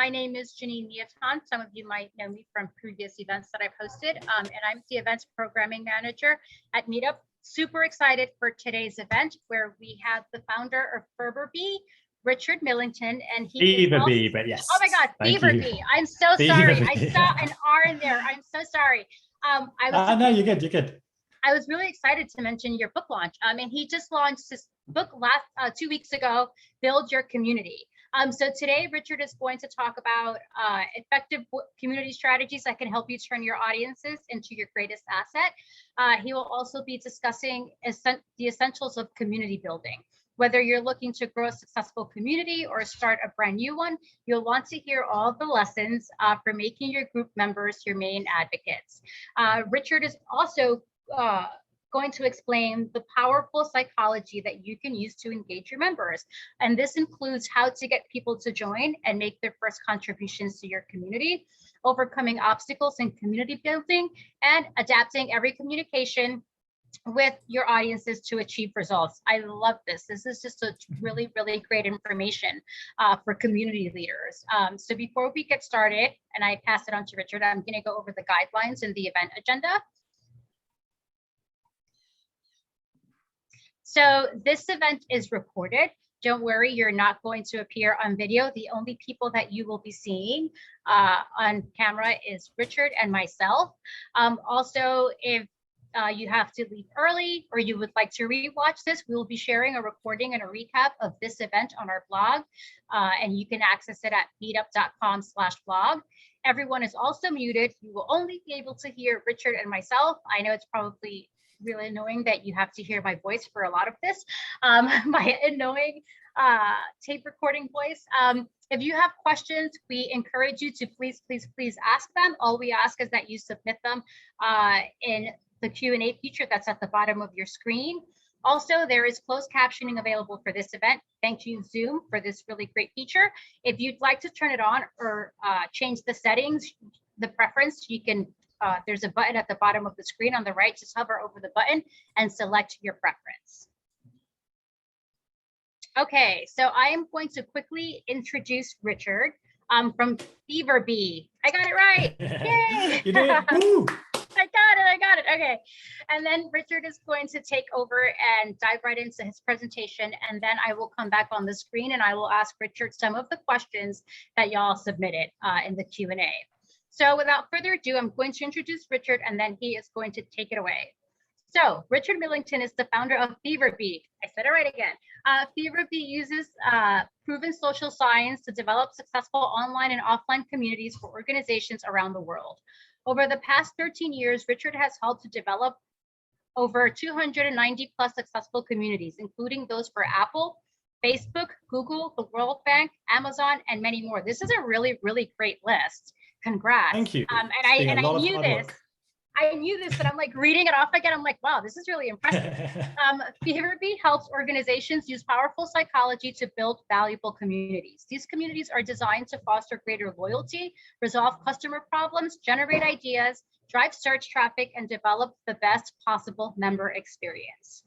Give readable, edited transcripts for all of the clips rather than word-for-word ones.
My name is Janine Miaton. Some of you might know me from previous events that I've hosted, and I'm the events programming manager at Meetup. Super excited for today's event where we have the founder of FeverBee, Richard Millington, and he FeverBee, but yes. Oh my God, FeverBee. I'm so sorry. I saw an R in there. I'm so sorry. No, you're good. You're good. I was really excited to mention your book launch. And he just launched his book 2 weeks ago, Build Your Community. So today, Richard is going to talk about effective community strategies that can help you turn your audiences into your greatest asset. He will also be discussing the essentials of community building. Whether you're looking to grow a successful community or start a brand new one, you'll want to hear all the lessons for making your group members your main advocates. Richard is also going to explain the powerful psychology that you can use to engage your members. And this includes how to get people to join and make their first contributions to your community, overcoming obstacles in community building, and adapting every communication with your audiences to achieve results. I love this. This is just a really, really great information for community leaders. So before we get started, and I pass it on to Richard, I'm going to go over the guidelines in the event agenda. So this event is recorded. Don't worry, you're not going to appear on video. The only people that you will be seeing on camera is Richard and myself. Also, if you have to leave early or you would like to rewatch this, we will be sharing a recording and a recap of this event on our blog, and you can access it at meetup.com/blog. Everyone is also muted. You will only be able to hear Richard and myself. I know it's probably really annoying that you have to hear my voice for a lot of this, my annoying tape recording voice. If you have questions, we encourage you to please ask them. All we ask is that you submit them in the Q&A feature that's at the bottom of your screen. Also, there is closed captioning available for this event. Thank you, Zoom, for this really great feature. If you'd like to turn it on or change the settings, the preference, you can, there's a button at the bottom of the screen on the right. Just hover over the button and select your preference. Okay, so I am going to quickly introduce Richard from FeverBee. I got it right. Yay! You did it. Woo! I got it. Okay. And then Richard is going to take over and dive right into his presentation. And then I will come back on the screen and I will ask Richard some of the questions that y'all submitted in the Q&A. So without further ado, I'm going to introduce Richard and then he is going to take it away. So Richard Millington is the founder of FeverBee. I said it right again. FeverBee uses proven social science to develop successful online and offline communities for organizations around the world. Over the past 13 years, Richard has helped to develop over 290 plus successful communities, including those for Apple, Facebook, Google, the World Bank, Amazon, and many more. This is a really, really great list. Congrats. Thank you. And I knew this, but I'm like reading it off again. I'm like, wow, this is really impressive. FeverBee helps organizations use powerful psychology to build valuable communities. These communities are designed to foster greater loyalty, resolve customer problems, generate ideas, drive search traffic, and develop the best possible member experience.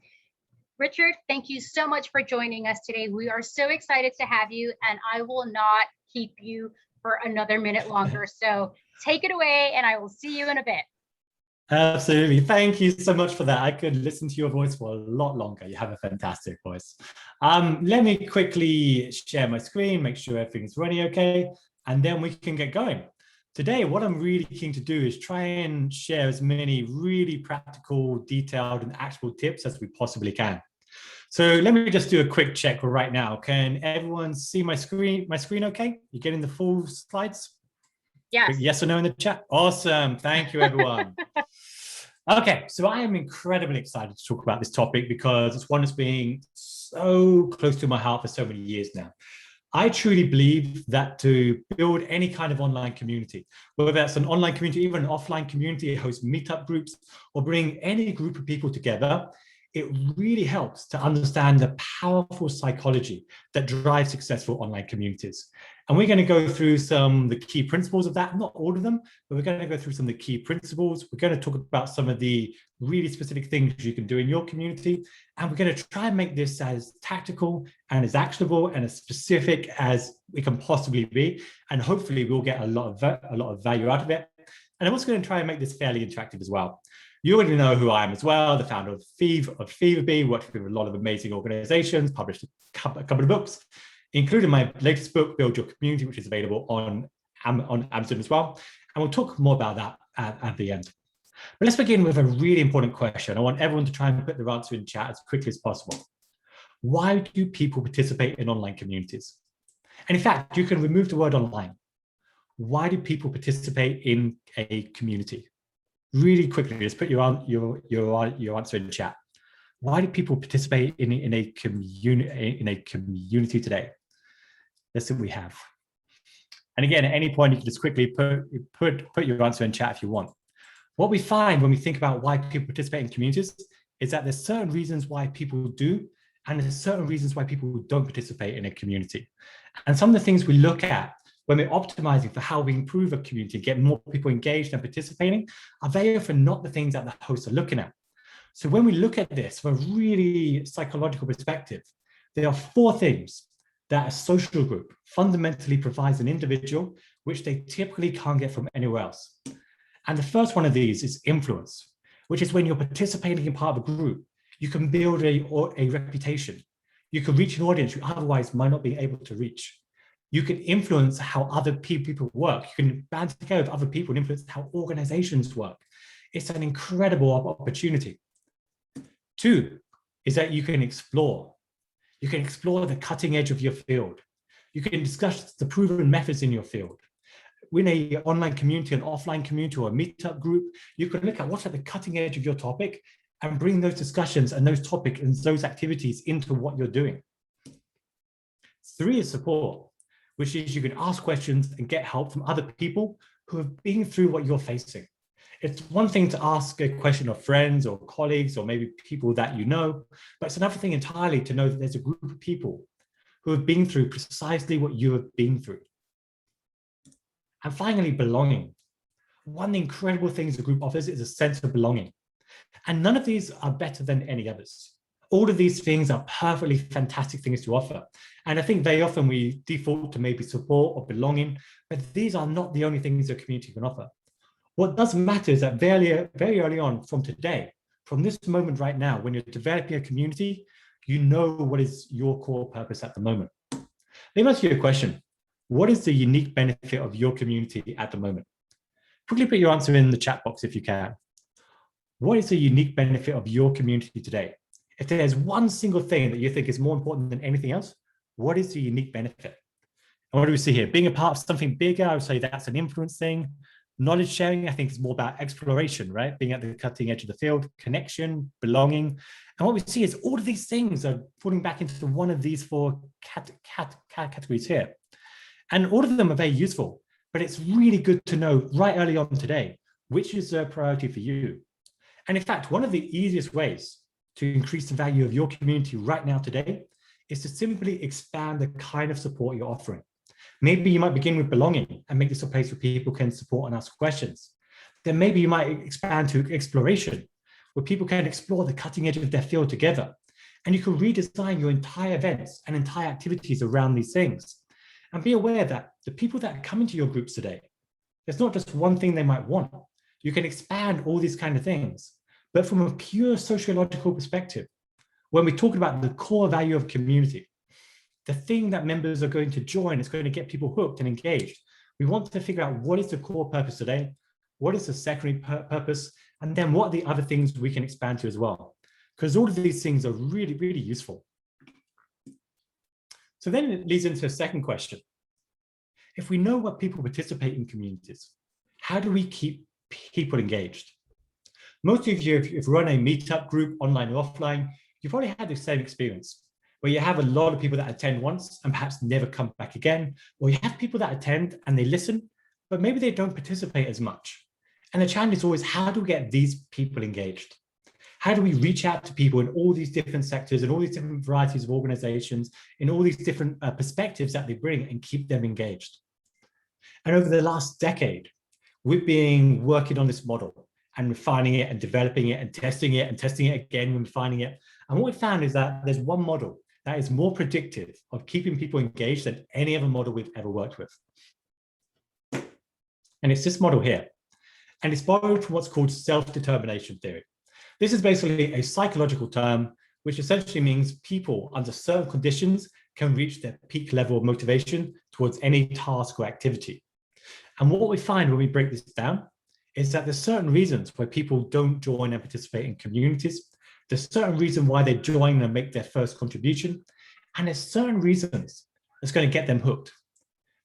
Richard, thank you so much for joining us today. We are so excited to have you, and I will not keep you for another minute longer. So take it away, and I will see you in a bit. Absolutely. Thank you so much for that. I could listen to your voice for a lot longer. You have a fantastic voice. Let me quickly share my screen, make sure everything's running okay, and then we can get going. Today, what I'm really keen to do is try and share as many really practical, detailed, and actionable tips as we possibly can. So let me just do a quick check right now. Can everyone see my screen okay? You getting the full slides? Yes. Yes or no in the chat? Awesome. Thank you, everyone. Okay, so I am incredibly excited to talk about this topic because it's one that's been so close to my heart for so many years now. I truly believe that to build any kind of online community, whether that's an online community, even an offline community, host meetup groups, or bring any group of people together, it really helps to understand the powerful psychology that drives successful online communities. And we're going to go through some of the key principles of that, not all of them, but we're going to go through some of the key principles. We're going to talk about some of the really specific things you can do in your community. And we're going to try and make this as tactical and as actionable and as specific as we can possibly be. And hopefully we'll get a lot of value out of it. And I'm also going to try and make this fairly interactive as well. You already know who I am as well, the founder of FeverBee, worked with a lot of amazing organizations, published a couple of books, including my latest book, Build Your Community, which is available on Amazon as well. And we'll talk more about that at the end. But let's begin with a really important question. I want everyone to try and put their answer in chat as quickly as possible. Why do people participate in online communities? And in fact, you can remove the word online. Why do people participate in a community? Really quickly, just put your answer in chat. Why do people participate in a community today? Let's see what we have. And again, at any point, you can just quickly put your answer in chat if you want. What we find when we think about why people participate in communities is that there's certain reasons why people do, and there's certain reasons why people don't participate in a community. And some of the things we look at when we're optimizing for how we improve a community, get more people engaged and participating, are very often not the things that the hosts are looking at. So when we look at this from a really psychological perspective, there are 4 things that a social group fundamentally provides an individual, which they typically can't get from anywhere else. And the first one of these is influence, which is when you're participating in part of a group, you can build a reputation. You can reach an audience you otherwise might not be able to reach. You can influence how other people work. You can band together with other people and influence how organizations work. It's an incredible opportunity. 2 is that you can explore. You can explore the cutting edge of your field. You can discuss the proven methods in your field. In an online community, an offline community, or a meetup group, you can look at what's at the cutting edge of your topic and bring those discussions and those topics and those activities into what you're doing. 3 is support, which is you can ask questions and get help from other people who have been through what you're facing. It's one thing to ask a question of friends or colleagues or maybe people that you know, but it's another thing entirely to know that there's a group of people who have been through precisely what you have been through. And finally, belonging. One of the incredible things the group offers is a sense of belonging. And none of these are better than any others. All of these things are perfectly fantastic things to offer. And I think very often we default to maybe support or belonging, but these are not the only things a community can offer. What does matter is that very early on from today, from this moment right now, when you're developing a community, you know what is your core purpose at the moment. Let me ask you a question. What is the unique benefit of your community at the moment? Quickly put your answer in the chat box if you can. What is the unique benefit of your community today? If there's one single thing that you think is more important than anything else, what is the unique benefit? And what do we see here? Being a part of something bigger, I would say that's an influence thing. Knowledge sharing, I think, is more about exploration, right? Being at the cutting edge of the field, connection, belonging. And what we see is all of these things are falling back into one of these 4 categories here. And all of them are very useful, but it's really good to know right early on today, which is a priority for you. And in fact, one of the easiest ways to increase the value of your community right now today is to simply expand the kind of support you're offering. Maybe you might begin with belonging and make this a place where people can support and ask questions. Then maybe you might expand to exploration, where people can explore the cutting edge of their field together. And you can redesign your entire events and entire activities around these things. And be aware that the people that come into your groups today, there's not just one thing they might want. You can expand all these kind of things. But from a pure sociological perspective, when we talk about the core value of community, the thing that members are going to join is going to get people hooked and engaged. We want to figure out what is the core purpose today, what is the secondary purpose, and then what are the other things we can expand to as well. Because all of these things are really, really useful. So then it leads into a second question. If we know what people participate in communities, how do we keep people engaged? Most of you, if you run a meetup group, online or offline, you've already had the same experience, where you have a lot of people that attend once and perhaps never come back again, or you have people that attend and they listen, but maybe they don't participate as much. And the challenge is always, how do we get these people engaged? How do we reach out to people in all these different sectors and all these different varieties of organizations, in all these different perspectives that they bring, and keep them engaged? And over the last decade, we've been working on this model and refining it and developing it and testing it again and refining it. And what we found is that there's one model that is more predictive of keeping people engaged than any other model we've ever worked with. And it's this model here. And it's borrowed from what's called self-determination theory. This is basically a psychological term, which essentially means people under certain conditions can reach their peak level of motivation towards any task or activity. And what we find when we break this down is that there's certain reasons why people don't join and participate in communities. There's certain reason why they join and make their first contribution. And there's certain reasons that's going to get them hooked.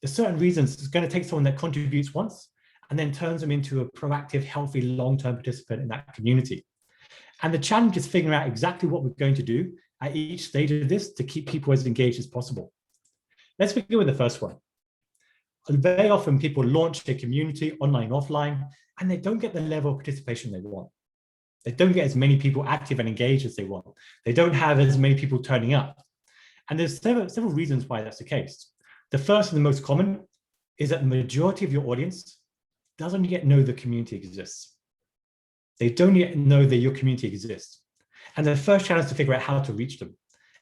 There's certain reasons it's going to take someone that contributes once and then turns them into a proactive, healthy, long-term participant in that community. And the challenge is figuring out exactly what we're going to do at each stage of this to keep people as engaged as possible. Let's begin with the first one. Very often people launch a community online, offline, and they don't get the level of participation they want. They don't get as many people active and engaged as they want. They don't have as many people turning up. And there's several reasons why that's the case. The first and the most common is that the majority of your audience doesn't yet know the community exists. They don't yet know that your community exists. And the first challenge is to figure out how to reach them.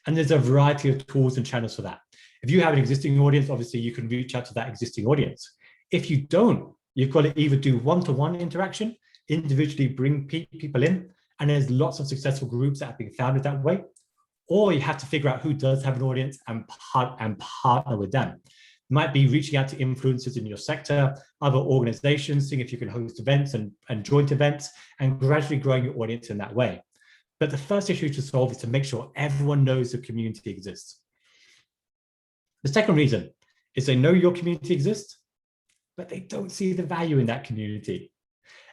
And there's a variety of tools and channels for that. If you have an existing audience, obviously you can reach out to that existing audience. If you don't, you've got to either do one-to-one interaction, individually bring people in, and there's lots of successful groups that have been founded that way, or you have to figure out who does have an audience and partner with them. It might be reaching out to influencers in your sector, other organizations, seeing if you can host events and joint events, and gradually growing your audience in that way. But the first issue to solve is to make sure everyone knows the community exists. The second reason is they know your community exists, but they don't see the value in that community.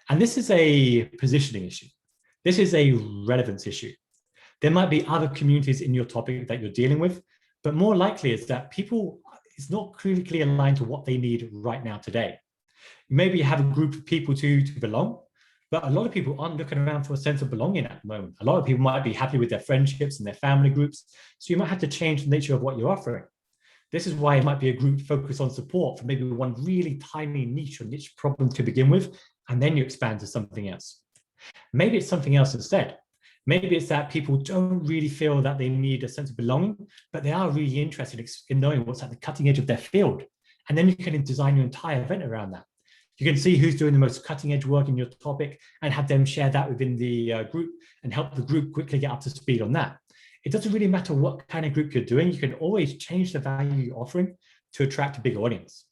And this is a positioning issue. This is a relevance issue. There might be other communities in your topic that you're dealing with, but more likely is that people, it's not critically aligned to what they need right now today. Maybe you have a group of people to belong, but a lot of people aren't looking around for a sense of belonging at the moment. A lot of people might be happy with their friendships and their family groups, so you might have to change the nature of what you're offering. This is why it might be a group focused on support for maybe one really tiny niche or niche problem to begin with, and then you expand to something else. Maybe it's something else instead. Maybe it's that people don't really feel that they need a sense of belonging, but they are really interested in knowing what's at the cutting edge of their field. And then you can design your entire event around that. You can see who's doing the most cutting edge work in your topic and have them share that within the group and help the group quickly get up to speed on that. It doesn't really matter what kind of group you're doing. You can always change the value you're offering to attract a big audience.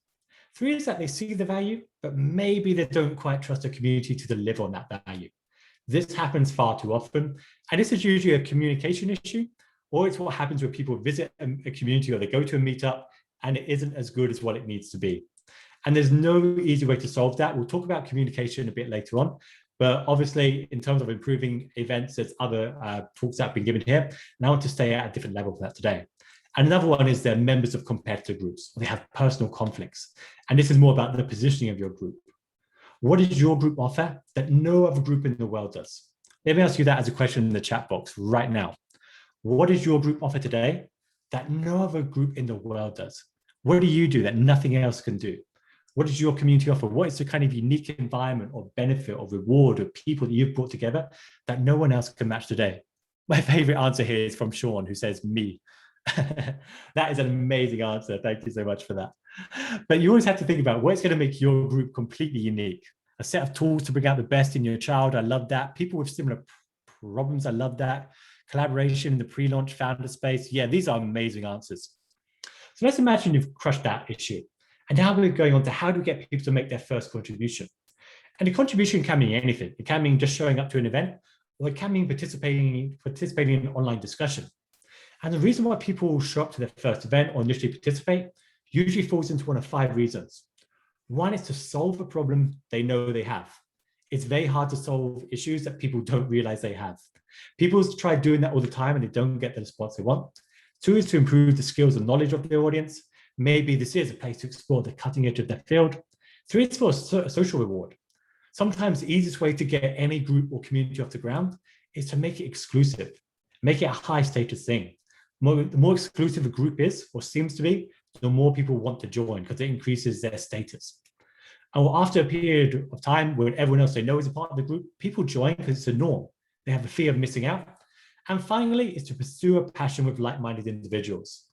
Three is that they see the value, but maybe they don't quite trust the community to deliver on that value. This happens far too often. And this is usually a communication issue, or it's what happens when people visit a community or they go to a meetup and it isn't as good as what it needs to be. And there's no easy way to solve that. We'll talk about communication a bit later on, but obviously in terms of improving events, there's other talks that have been given here. And I want to stay at a different level for that today. And another one is they're members of competitor groups. They have personal conflicts. And this is more about the positioning of your group. What does your group offer that no other group in the world does? Let me ask you that as a question in the chat box right now. What does your group offer today that no other group in the world does? What do you do that nothing else can do? What does your community offer? What is the kind of unique environment or benefit or reward of people that you've brought together that no one else can match today? My favorite answer here is from Sean, who says me. That is an amazing answer. Thank you so much for that. But you always have to think about what's going to make your group completely unique. A set of tools to bring out the best in your child. I love that. People with similar problems. I love that. Collaboration in the pre-launch founder space. Yeah, these are amazing answers. So let's imagine you've crushed that issue. And now we're going on to how do we get people to make their first contribution? And the contribution can mean anything. It can mean just showing up to an event, or it can mean participating in an online discussion. And the reason why people show up to their first event or initially participate usually falls into one of 5 reasons. One is to solve a problem they know they have. It's very hard to solve issues that people don't realize they have. People try doing that all the time and they don't get the response they want. 2 is to improve the skills and knowledge of the audience. Maybe this is a place to explore the cutting edge of their field. 3 is for a social reward. Sometimes the easiest way to get any group or community off the ground is to make it exclusive, make it a high status thing. The more exclusive a group is, or seems to be, the more people want to join because it increases their status. And after a period of time when everyone else they know is a part of the group, people join because it's a norm. They have a fear of missing out. And finally, is to pursue a passion with like-minded individuals.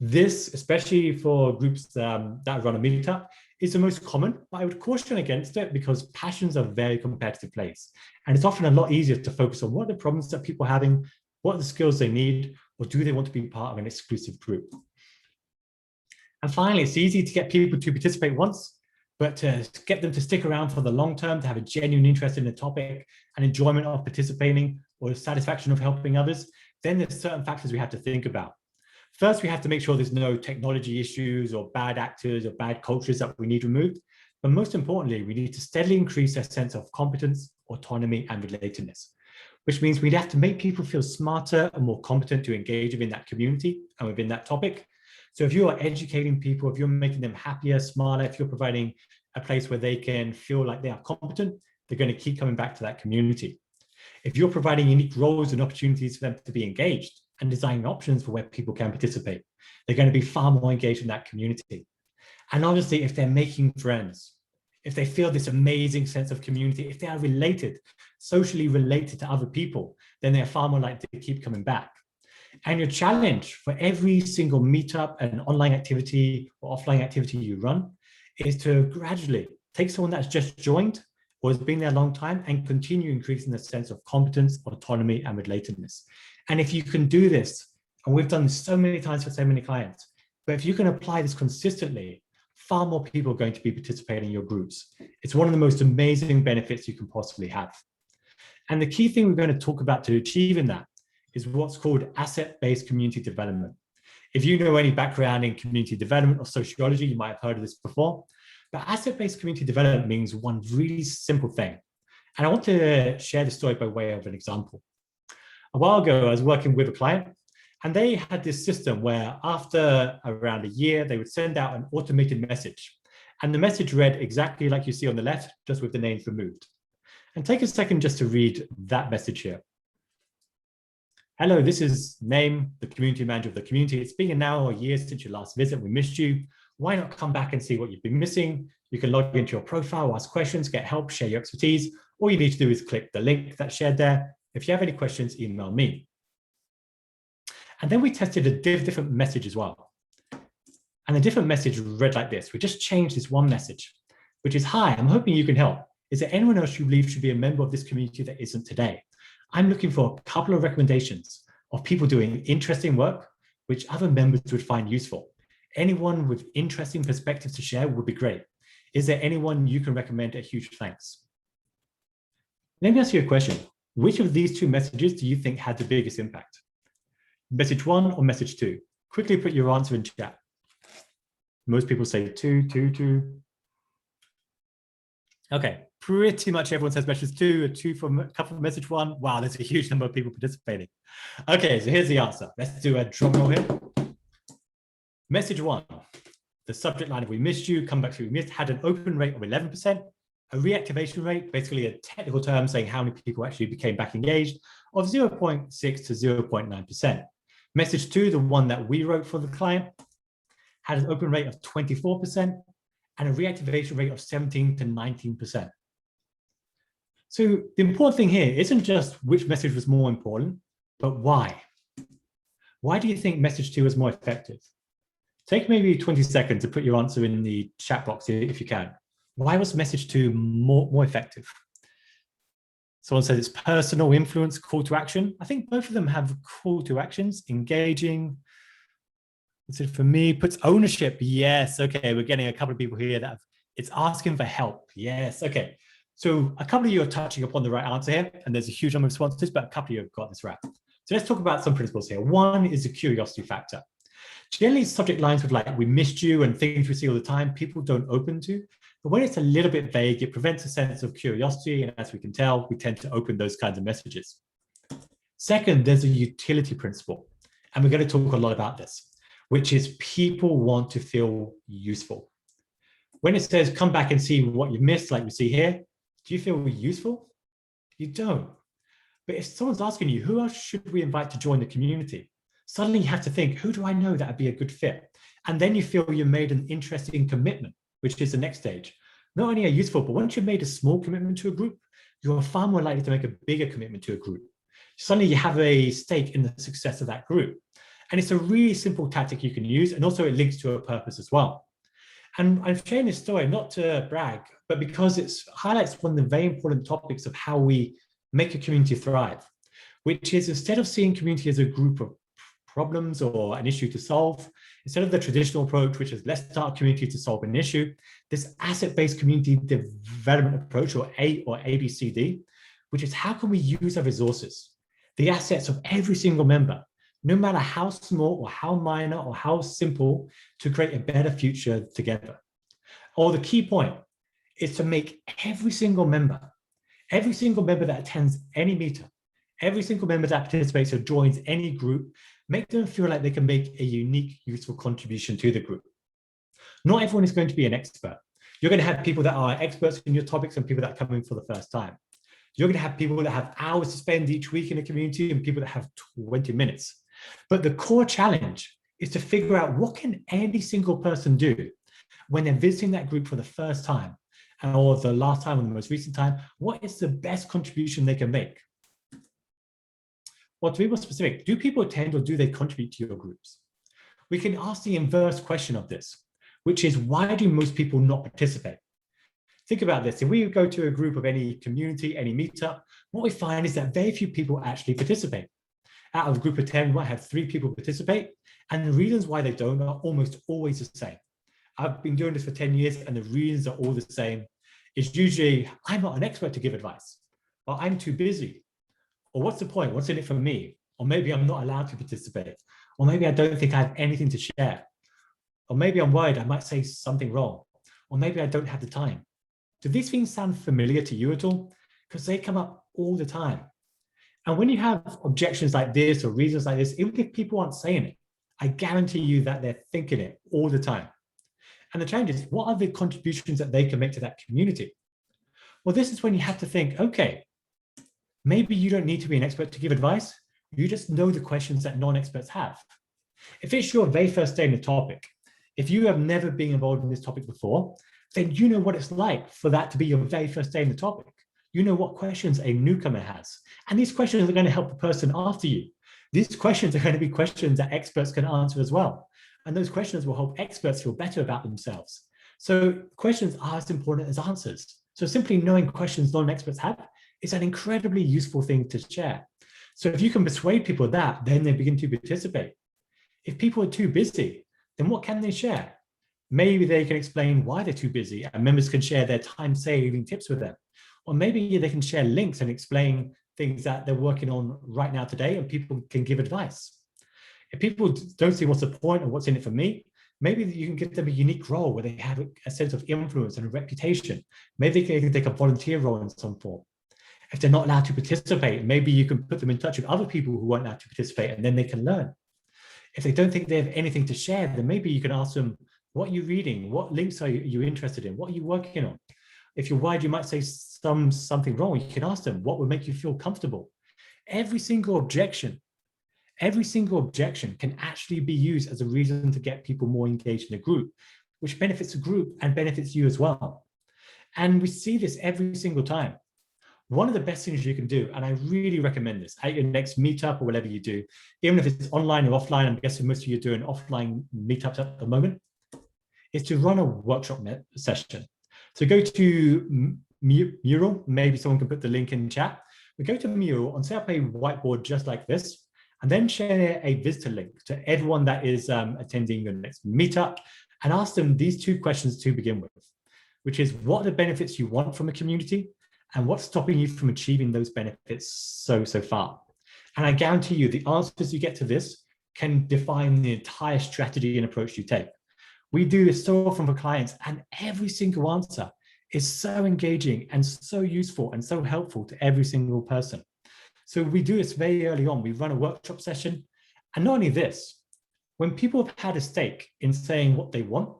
This, especially for groups that run a meetup, is the most common, but I would caution against it because passions are a very competitive place. And it's often a lot easier to focus on what are the problems that people are having, what are the skills they need, or do they want to be part of an exclusive group? And finally, it's easy to get people to participate once, but to get them to stick around for the long term, to have a genuine interest in the topic and enjoyment of participating or satisfaction of helping others, then there's certain factors we have to think about. First, we have to make sure there's no technology issues or bad actors or bad cultures that we need removed. But most importantly, we need to steadily increase their sense of competence, autonomy, and relatedness, which means we'd have to make people feel smarter and more competent to engage within that community and within that topic. So if you are educating people, if you're making them happier, smarter, if you're providing a place where they can feel like they are competent, they're going to keep coming back to that community. If you're providing unique roles and opportunities for them to be engaged and designing options for where people can participate, they're going to be far more engaged in that community. And obviously, if they're making friends, if they feel this amazing sense of community, if they are related, socially related to other people, then they're far more likely to keep coming back. And your challenge for every single meetup and online activity or offline activity you run is to gradually take someone that's just joined or has been there a long time and continue increasing the sense of competence, autonomy, and relatedness. And if you can do this, and we've done this so many times for so many clients, but if you can apply this consistently, far more people are going to be participating in your groups. It's one of the most amazing benefits you can possibly have. And the key thing we're going to talk about to achieving that is what's called asset-based community development. If you know any background in community development or sociology, you might have heard of this before. But asset-based community development means one really simple thing. And I want to share the story by way of an example. A while ago, I was working with a client, and they had this system where after around a year, they would send out an automated message. And the message read exactly like you see on the left, just with the names removed. And take a second just to read that message here. Hello, this is name, the community manager of the community. It's been an hour or a year since your last visit. We missed you. Why not come back and see what you've been missing? You can log into your profile, ask questions, get help, share your expertise. All you need to do is click the link that's shared there. If you have any questions, email me. And then we tested a different message as well. And the different message read like this. We just changed this one message, which is, hi, I'm hoping you can help. Is there anyone else you believe should be a member of this community that isn't today? I'm looking for a couple of recommendations of people doing interesting work, which other members would find useful. Anyone with interesting perspectives to share would be great. Is there anyone you can recommend? A huge thanks. Let me ask you a question. Which of these two messages do you think had the biggest impact? Message 1 or message 2? Quickly put your answer in chat. Most people say 2, 2, 2. Okay, pretty much everyone says message 2, a 2 for a couple of message 1. Wow, there's a huge number of people participating. Okay, so here's the answer. Let's do a drum roll here. Message 1, the subject line of we missed you, come back to we missed, had an open rate of 11%, a reactivation rate, basically a technical term saying how many people actually became back engaged, of 0.6 to 0.9%. Message 2, the one that we wrote for the client, had an open rate of 24% and a reactivation rate of 17 to 19%. So the important thing here isn't just which message was more important, but why. Why do you think message 2 is more effective? Take maybe 20 seconds to put your answer in the chat box if you can. Why was message 2 more effective? Someone says it's personal, influence, call to action. I think both of them have call to actions, engaging. So for me, puts ownership. Yes, okay, we're getting a couple of people here that it's asking for help. Yes, okay. So a couple of you are touching upon the right answer here, and there's a huge number of responses, but a couple of you have got this right. So let's talk about some principles here. One is the curiosity factor. Generally, subject lines with like, we missed you and things we see all the time, people don't open to. But when it's a little bit vague, it prevents a sense of curiosity. And as we can tell, we tend to open those kinds of messages. Second, there's a utility principle. And we're going to talk a lot about this, which is people want to feel useful. When it says, come back and see what you've missed, like we see here, do you feel useful? You don't. But if someone's asking you, who else should we invite to join the community? Suddenly you have to think, who do I know that would be a good fit? And then you feel you've made an interesting commitment, which is the next stage. Not only are you useful, but once you've made a small commitment to a group, you're far more likely to make a bigger commitment to a group. Suddenly you have a stake in the success of that group. And it's a really simple tactic you can use. And also it links to a purpose as well. And I'm sharing this story not to brag, but because it highlights one of the very important topics of how we make a community thrive, which is instead of seeing community as a group of problems or an issue to solve, instead of the traditional approach, which is let's start a community to solve an issue, this asset-based community development approach, or ABCD, which is how can we use our resources, the assets of every single member, no matter how small or how minor or how simple, to create a better future together. Or the key point is to make every single member that attends any meetup, every single member that participates or joins any group, make them feel like they can make a unique, useful contribution to the group. Not everyone is going to be an expert. You're going to have people that are experts in your topics and people that are coming for the first time. You're going to have people that have hours to spend each week in a community and people that have 20 minutes. But the core challenge is to figure out what can any single person do when they're visiting that group for the first time, or the last time or the most recent time. What is the best contribution they can make? Well, to be more specific, do people attend or do they contribute to your groups? We can ask the inverse question of this, which is, why do most people not participate? Think about this. If we go to a group of any community, any meetup, what we find is that very few people actually participate. Out of a group of 10, we might have 3 people participate, and the reasons why they don't are almost always the same. I've been doing this for 10 years, and the reasons are all the same. It's usually, I'm not an expert to give advice, or I'm too busy, or what's the point? What's in it for me? Or maybe I'm not allowed to participate, or maybe I don't think I have anything to share, or maybe I'm worried I might say something wrong, or maybe I don't have the time. Do these things sound familiar to you at all? Because they come up all the time. And when you have objections like this or reasons like this, even if people aren't saying it, I guarantee you that they're thinking it all the time. And the challenge is, what are the contributions that they can make to that community? Well, this is when you have to think, okay, maybe you don't need to be an expert to give advice. You just know the questions that non-experts have. If it's your very first day in the topic, if you have never been involved in this topic before, then you know what it's like for that to be your very first day in the topic. You know what questions a newcomer has. And these questions are going to help the person after you. These questions are going to be questions that experts can answer as well. And those questions will help experts feel better about themselves. So questions are as important as answers. So simply knowing questions non-experts have is an incredibly useful thing to share. So if you can persuade people of that, then they begin to participate. If people are too busy, then what can they share? Maybe they can explain why they're too busy, and members can share their time-saving tips with them. Or maybe they can share links and explain things that they're working on right now today, and people can give advice. If people don't see what's the point or what's in it for me, maybe you can give them a unique role where they have a sense of influence and a reputation. Maybe they can take a volunteer role in some form. If they're not allowed to participate, maybe you can put them in touch with other people who weren't allowed to participate, and then they can learn. If they don't think they have anything to share, then maybe you can ask them, what are you reading? What links are you interested in? What are you working on? If you're worried you might say something wrong, you can ask them, what would make you feel comfortable? Every single objection can actually be used as a reason to get people more engaged in a group, which benefits the group and benefits you as well. And we see this every single time. One of the best things you can do, and I really recommend this at your next meetup or whatever you do, even if it's online or offline, I'm guessing most of you are doing offline meetups at the moment, is to run a workshop session. So go to Mural, maybe someone can put the link in chat. We go to Mural and set up a whiteboard just like this, and then share a visitor link to everyone that is attending your next meetup, and ask them these 2 questions to begin with, which is, what are the benefits you want from a community, and what's stopping you from achieving those benefits so far? And I guarantee you the answers you get to this can define the entire strategy and approach you take. We do this so often for clients, and every single answer is so engaging and so useful and so helpful to every single person. So we do this very early on. We run a workshop session. And not only this, when people have had a stake in saying what they want,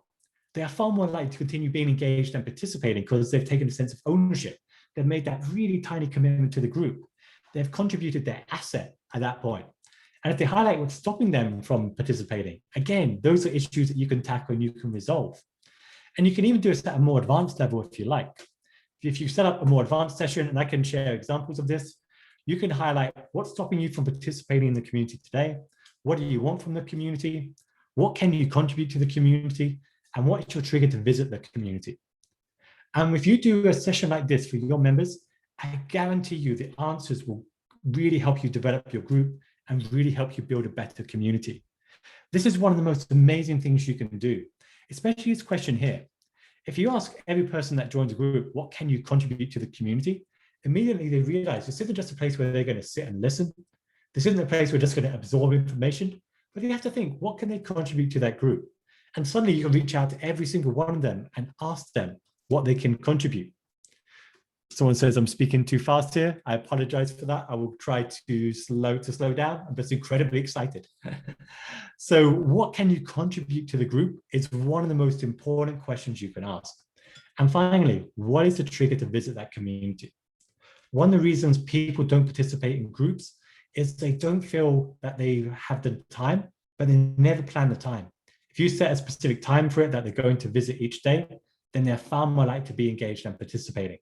they are far more likely to continue being engaged and participating because they've taken a sense of ownership. They've made that really tiny commitment to the group. they've contributed their asset at that point. And if they highlight what's stopping them from participating, again, those are issues that you can tackle and you can resolve. And you can even do it at a more advanced level if you like. If you set up a more advanced session, and I can share examples of this, you can highlight what's stopping you from participating in the community today. What do you want from the community? What can you contribute to the community? And what is your trigger to visit the community? And if you do a session like this for your members, I guarantee you the answers will really help you develop your group and really help you build a better community. This is one of the most amazing things you can do, especially this question here. If you ask every person that joins a group, what can you contribute to the community? Immediately they realize this isn't just a place where they're going to sit and listen. This isn't a place where they're just going to absorb information, but you have to think, what can they contribute to that group? And suddenly you can reach out to every single one of them and ask them what they can contribute. Someone says I'm speaking too fast here. I apologize for that. I will try to slow down. I'm just incredibly excited. So what can you contribute to the group is one of the most important questions you can ask. And finally, what is the trigger to visit that community? One of the reasons people don't participate in groups is they don't feel that they have the time, but they never plan the time. If you set a specific time for it that they're going to visit each day, then they're far more likely to be engaged and participating.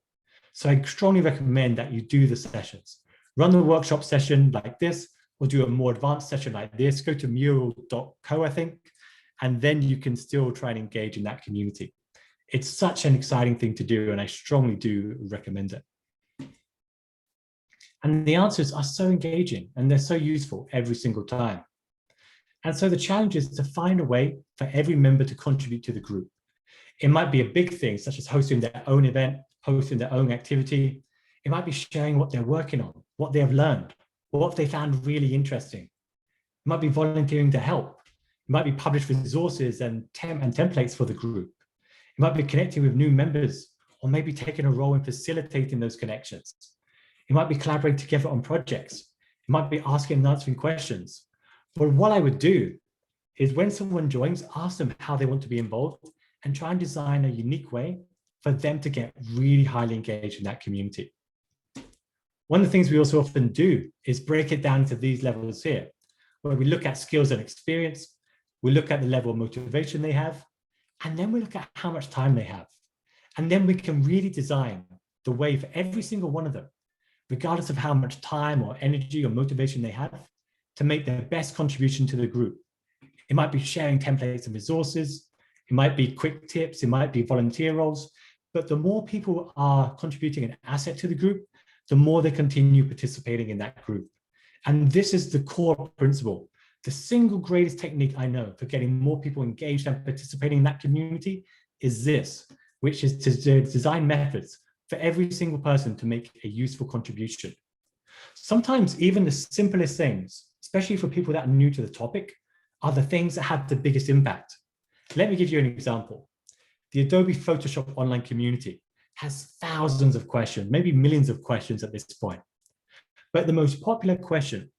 So I strongly recommend that you do the sessions. Run the workshop session like this, or do a more advanced session like this. Go to mural.co, I think, and then you can still try and engage in that community. It's such an exciting thing to do, and I strongly do recommend it. And the answers are so engaging, and they're so useful every single time. And so the challenge is to find a way for every member to contribute to the group. It might be a big thing, such as hosting their own event, hosting their own activity. It might be sharing what they're working on, what they have learned, what they found really interesting. It might be volunteering to help. It might be published resources and templates for the group. It might be connecting with new members, or maybe taking a role in facilitating those connections. It might be collaborating together on projects. It might be asking and answering questions. But what I would do is when someone joins, ask them how they want to be involved and try and design a unique way for them to get really highly engaged in that community. One of the things we also often do is break it down into these levels here, where we look at skills and experience, we look at the level of motivation they have, and then we look at how much time they have. And then we can really design the way for every single one of them, regardless of how much time or energy or motivation they have, to make their best contribution to the group. It might be sharing templates and resources, it might be quick tips, it might be volunteer roles, but the more people are contributing an asset to the group, the more they continue participating in that group. And this is the core principle. The single greatest technique I know for getting more people engaged and participating in that community is this, which is to design methods for every single person to make a useful contribution. Sometimes even the simplest things, especially for people that are new to the topic, are the things that have the biggest impact. Let me give you an example. The Adobe Photoshop online community has thousands of questions, maybe millions of questions at this point. But the most popular question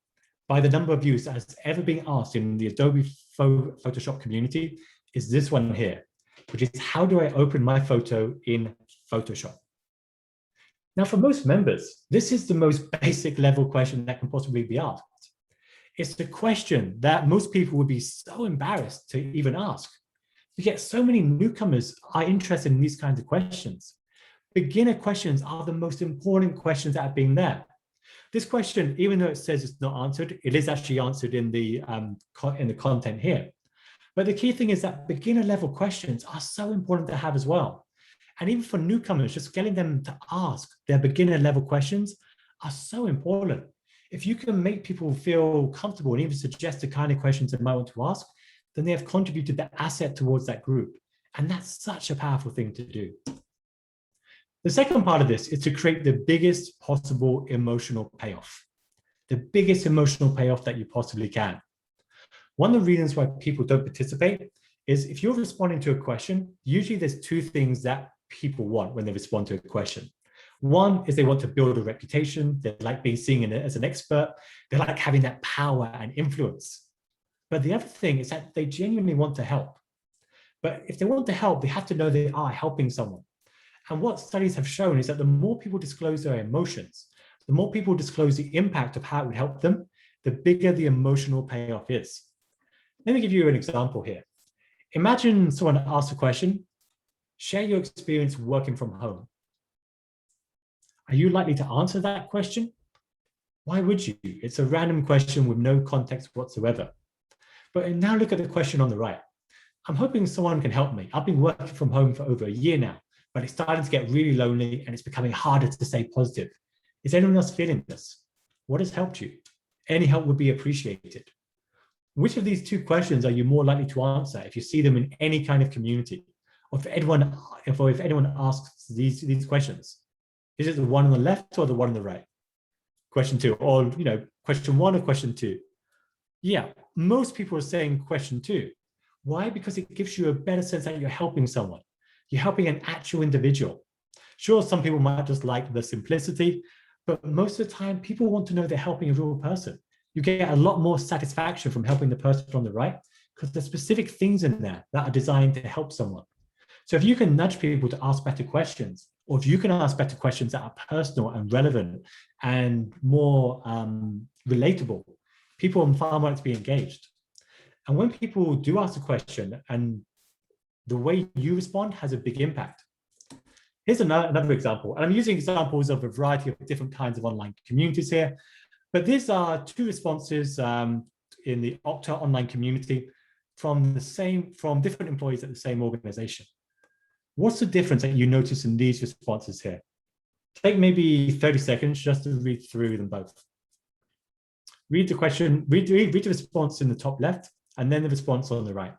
by the number of views that has ever been asked in the Adobe Photoshop community is this one here, which is how do I open my photo in Photoshop? Now, for most members, this is the most basic level question that can possibly be asked. It's the question that most people would be so embarrassed to even ask. Yet so many newcomers are interested in these kinds of questions. Beginner questions are the most important questions that have been there. This question, even though it says it's not answered, it is actually answered in the content here. But the key thing is that beginner level questions are so important to have as well. And even for newcomers, just getting them to ask their beginner level questions are so important. If you can make people feel comfortable and even suggest the kind of questions they might want to ask, then they have contributed that asset towards that group. And that's such a powerful thing to do. The second part of this is to create the biggest possible emotional payoff, the biggest emotional payoff that you possibly can. One of the reasons why people don't participate is if you're responding to a question, usually there's two things that people want when they respond to a question. One is they want to build a reputation. They like being seen as an expert. They like having that power and influence. But the other thing is that they genuinely want to help. But if they want to help, they have to know they are helping someone. And what studies have shown is that the more people disclose their emotions, The more people disclose the impact of how it would help them, the bigger the emotional payoff is. Let me give you an example here. Imagine someone asks a question, share your experience working from home. Are you likely to answer that question? Why would you? It's a random question with no context whatsoever. But now look at the question on the right. I'm hoping someone can help me. I've been working from home for over a year now, but it's starting to get really lonely and it's becoming harder to stay positive. Is anyone else feeling this? What has helped you? Any help would be appreciated. Which of these two questions are you more likely to answer if you see them in any kind of community? Or if anyone asks these questions? Is it the one on the left or the one on the right? Question two, or question one or question two? Yeah, most people are saying question two. Why? Because it gives you a better sense that you're helping someone. You're helping an actual individual. Sure, some people might just like the simplicity, but most of the time people want to know they're helping a real person. You get a lot more satisfaction from helping the person on the right because there's specific things in there that are designed to help someone. So if you can nudge people to ask better questions, or if you can ask better questions that are personal and relevant and more relatable, people are far more likely to be engaged. And when people do ask a question and the way you respond has a big impact. Here's another example. And I'm using examples of a variety of different kinds of online communities here, but these are two responses in the Okta online community from different employees at the same organization. What's the difference that you notice in these responses here? Take maybe 30 seconds just to read through them both. Read the question, read the response in the top left, and then the response on the right.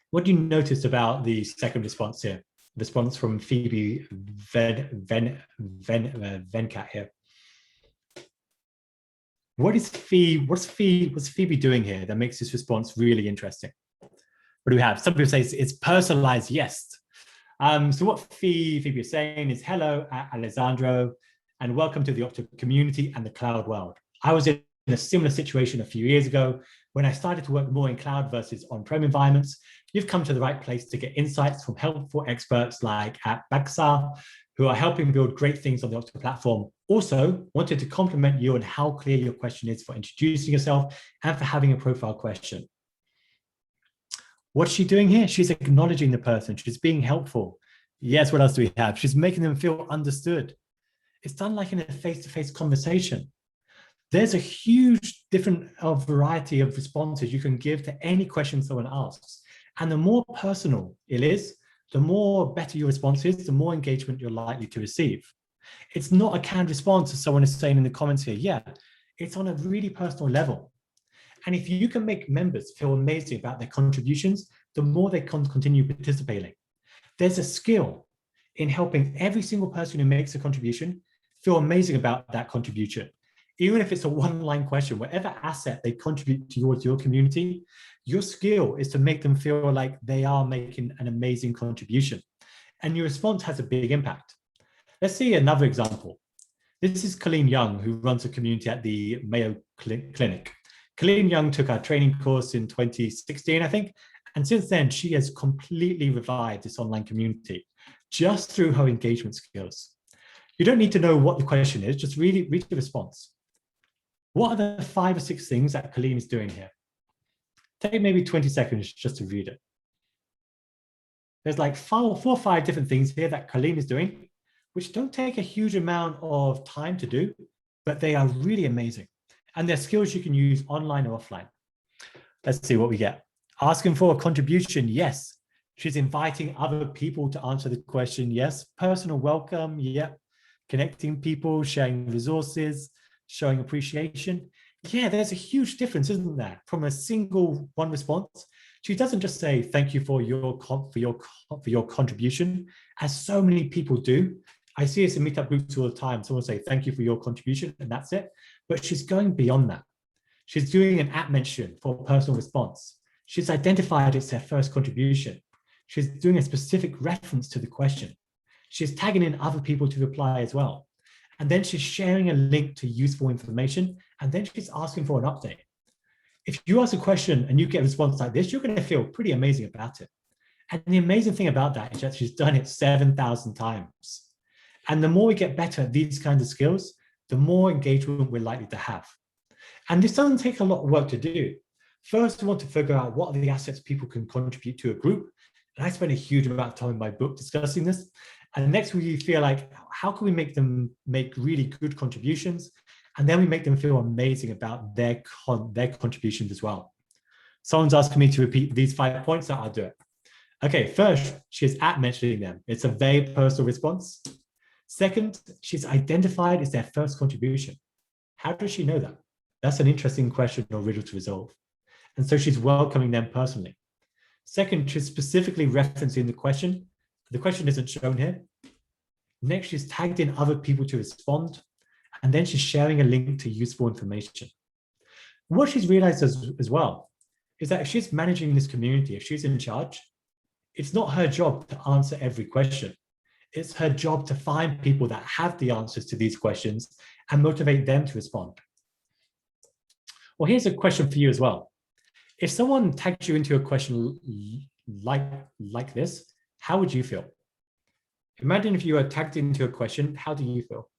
What do you notice about the second response here? Response from Phoebe Venkat here. What's Phoebe doing here that makes this response really interesting? What do we have? Some people say it's personalized, yes. So what Phoebe is saying is, hello, Alessandro, and welcome to the Okta community and the cloud world. I was in a similar situation a few years ago when I started to work more in cloud versus on-prem environments. You've come to the right place to get insights from helpful experts like at Bagsar, who are helping build great things on the Okta platform. Also, wanted to compliment you on how clear your question is for introducing yourself and for having a profile question. What's she doing here? She's acknowledging the person. She's being helpful. Yes, what else do we have? She's making them feel understood. It's done like in a face-to-face conversation. There's a huge different variety of responses you can give to any question someone asks. And the more personal it is, the more better your response is, the more engagement you're likely to receive. It's not a canned response, as someone is saying in the comments here. Yeah, it's on a really personal level. And if you can make members feel amazing about their contributions, the more they can continue participating. There's a skill in helping every single person who makes a contribution feel amazing about that contribution. Even if it's a one-line question, whatever asset they contribute towards your community, your skill is to make them feel like they are making an amazing contribution. And your response has a big impact. Let's see another example. This is Colleen Young, who runs a community at the Mayo Clinic. Colleen Young took our training course in 2016, I think, and since then she has completely revived this online community just through her engagement skills. You don't need to know what the question is, just read the response. What are the 5 or 6 things that Colleen is doing here? Take maybe 20 seconds just to read it. There's like 4 or 5 different things here that Colleen is doing, which don't take a huge amount of time to do, but they are really amazing. And they're skills you can use online or offline. Let's see what we get. Asking for a contribution, yes. She's inviting other people to answer the question, yes. Personal welcome, yep. Connecting people, sharing resources, showing appreciation. Yeah, there's a huge difference, isn't there? From a single one response, she doesn't just say thank you for your contribution, as so many people do. I see this in meetup groups all the time. Someone say thank you for your contribution, and that's it. But she's going beyond that. She's doing an at mention for a personal response. She's identified it's their first contribution. She's doing a specific reference to the question. She's tagging in other people to reply as well. And then she's sharing a link to useful information, and then she's asking for an update. If you ask a question and you get a response like this, you're going to feel pretty amazing about it. And the amazing thing about that is that she's done it 7,000 times. And the more we get better at these kinds of skills, the more engagement we're likely to have. And this doesn't take a lot of work to do. First, we want to figure out what are the assets people can contribute to a group. And I spent a huge amount of time in my book discussing this. And next, we feel like, how can we make them make really good contributions? And then we make them feel amazing about their contributions as well. Someone's asking me to repeat these 5 points, so I'll do it. Okay, first, she's at mentioning them. It's a very personal response. Second, she's identified as their first contribution. How does she know that? That's an interesting question or riddle to resolve. And so she's welcoming them personally. Second, she's specifically referencing the question. The question isn't shown here. Next, she's tagged in other people to respond. And then she's sharing a link to useful information. What she's realized as well is that if she's managing this community, if she's in charge, it's not her job to answer every question. It's her job to find people that have the answers to these questions and motivate them to respond. Well, here's a question for you as well. If someone tags you into a question like this, how would you feel? Imagine if you were tagged into a question, how do you feel?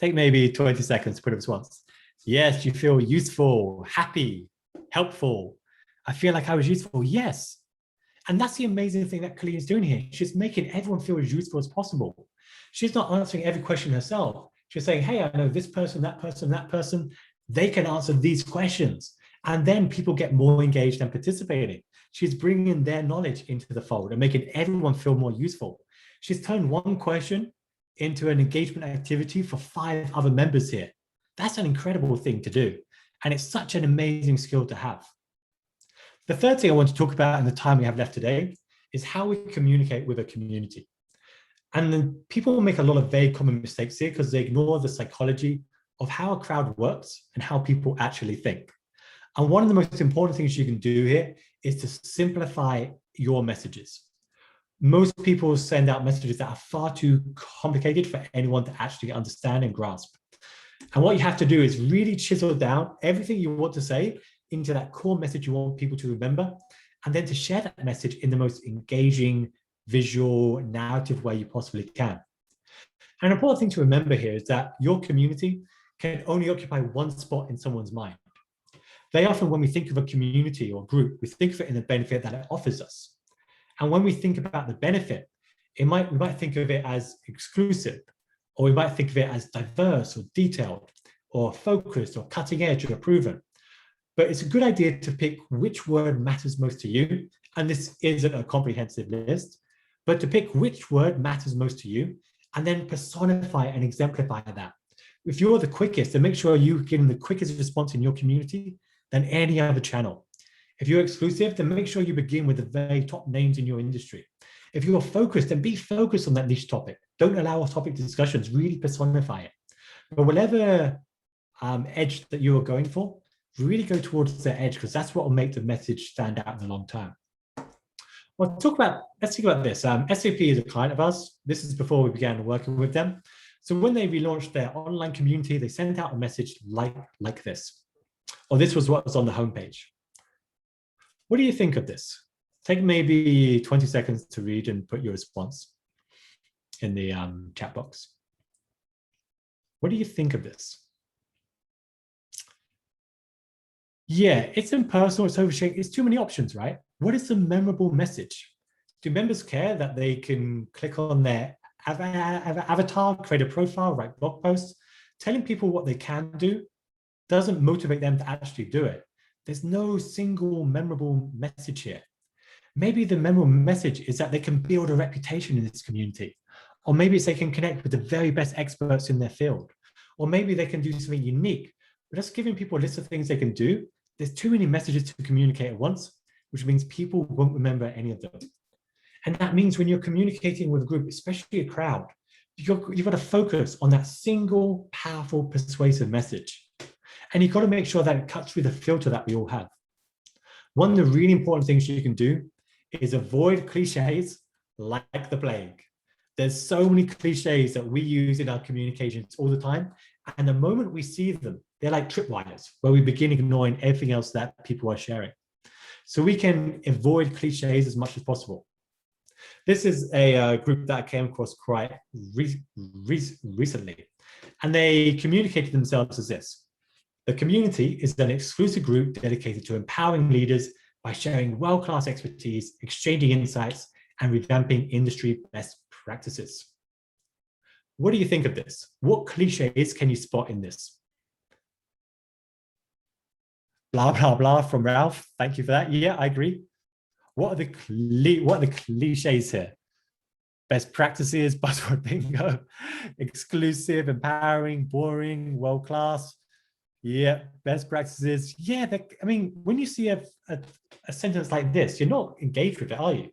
Take maybe 20 seconds to put a response. Yes, you feel useful, happy, helpful. I feel like I was useful, yes. And that's the amazing thing that Colleen is doing here. She's making everyone feel as useful as possible. She's not answering every question herself. She's saying, hey, I know this person, that person, that person. They can answer these questions. And then people get more engaged and participating. She's bringing their knowledge into the fold and making everyone feel more useful. She's turned one question into an engagement activity for 5 other members here. That's an incredible thing to do. And it's such an amazing skill to have. The third thing I want to talk about in the time we have left today is how we communicate with a community. And then people make a lot of very common mistakes here because they ignore the psychology of how a crowd works and how people actually think. And one of the most important things you can do here is to simplify your messages. Most people send out messages that are far too complicated for anyone to actually understand and grasp. And what you have to do is really chisel down everything you want to say into that core message you want people to remember, and then to share that message in the most engaging, visual, narrative way you possibly can. An important thing to remember here is that your community can only occupy one spot in someone's mind. Very often when we think of a community or group, we think of it in the benefit that it offers us. And when we think about the benefit, we might think of it as exclusive, or we might think of it as diverse or detailed, or focused or cutting edge or proven. But it's a good idea to pick which word matters most to you. And this isn't a comprehensive list, but to pick which word matters most to you and then personify and exemplify that. If you're the quickest, then make sure you give them the quickest response in your community than any other channel. If you're exclusive, then make sure you begin with the very top names in your industry. If you're focused, then be focused on that niche topic. Don't allow off-topic discussions, really personify it. But whatever edge that you are going for, really go towards the edge, because that's what will make the message stand out in the long term. Well, let's think about this. SAP is a client of ours. This is before we began working with them. So when they relaunched their online community, they sent out a message like this, or this was what was on the homepage. What do you think of this? Take maybe 20 seconds to read and put your response in the chat box. What do you think of this? Yeah, it's impersonal, it's oversharing, it's too many options, right? What is the memorable message? Do members care that they can click on their avatar, create a profile, write blog posts? Telling people what they can do doesn't motivate them to actually do it. There's no single memorable message here. Maybe the memorable message is that they can build a reputation in this community. Or maybe it's they can connect with the very best experts in their field. Or maybe they can do something unique. But just giving people a list of things they can do, there's too many messages to communicate at once, which means people won't remember any of them. And that means when you're communicating with a group, especially a crowd, you've got to focus on that single, powerful, persuasive message. And you've got to make sure that it cuts through the filter that we all have. One of the really important things you can do is avoid cliches like the plague. There's so many cliches that we use in our communications all the time. And the moment we see them, they're like tripwires where we begin ignoring everything else that people are sharing. so we can avoid cliches as much as possible. This is a group that I came across quite recently, and they communicated themselves as this. The community is an exclusive group dedicated to empowering leaders by sharing world-class expertise, exchanging insights, and revamping industry best practices. What do you think of this? What cliches can you spot in this? Blah, blah, blah from Ralph. Thank you for that. Yeah, I agree. What are the cliches here? Best practices, buzzword bingo, exclusive, empowering, boring, world-class. Yeah, best practices. Yeah, I mean, when you see a sentence like this, you're not engaged with it, are you?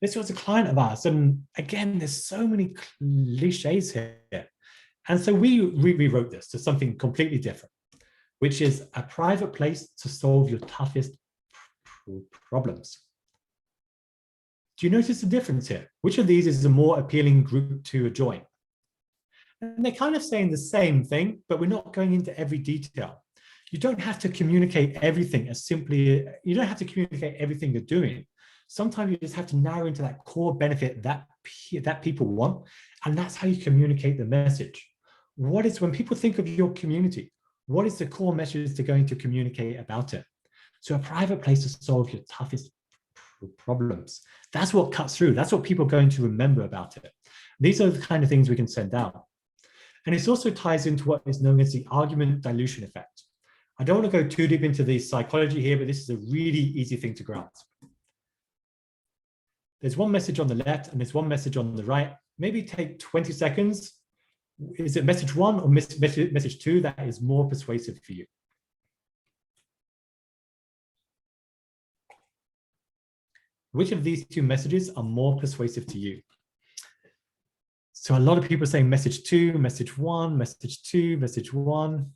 This was a client of ours, and again, there's so many cliches here. And so we rewrote this to something completely different, which is a private place to solve your toughest problems. Do you notice the difference here? Which of these is a more appealing group to join? And they're kind of saying the same thing, but we're not going into every detail. You don't have to communicate everything as simply, you don't have to communicate everything you're doing. Sometimes you just have to narrow into that core benefit that people want, and that's how you communicate the message. What is, when people think of your community, what is the core message they're going to communicate about it? So a private place to solve your toughest problems. That's what cuts through. That's what people are going to remember about it. These are the kind of things we can send out. And it also ties into what is known as the argument dilution effect. I don't want to go too deep into the psychology here, but this is a really easy thing to grasp. There's one message on the left and there's one message on the right. Maybe take 20 seconds. Is it message one or message two that is more persuasive for you? Which of these two messages are more persuasive to you? So a lot of people are saying message two, message one, message two, message one.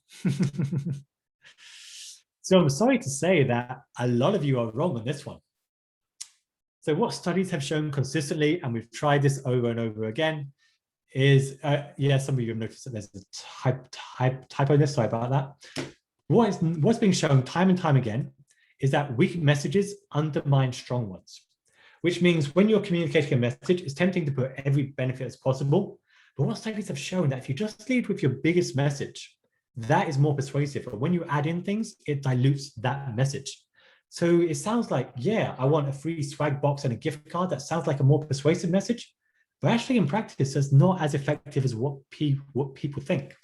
So I'm sorry to say that a lot of you are wrong on this one. So what studies have shown consistently, and we've tried this over and over again, is, yeah, some of you have noticed that there's a typo in this, sorry about that. What's being shown time and time again is that weak messages undermine strong ones, which means when you're communicating a message, it's tempting to put every benefit as possible. But what studies have shown that if you just lead with your biggest message, that is more persuasive. But when you add in things, it dilutes that message. So it sounds like, yeah, I want a free swag box and a gift card. That sounds like a more persuasive message, but actually in practice, it's not as effective as what people think.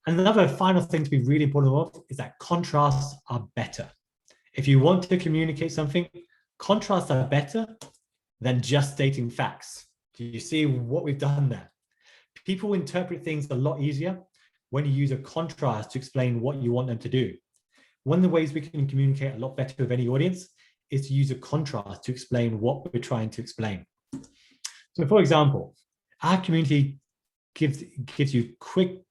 Another final thing to be really important of is that contrasts are better. If you want to communicate something, contrasts are better than just stating facts. Do you see what we've done there? People interpret things a lot easier when you use a contrast to explain what you want them to do. One of the ways we can communicate a lot better with any audience is to use a contrast to explain what we're trying to explain. So for example, our community gives you quick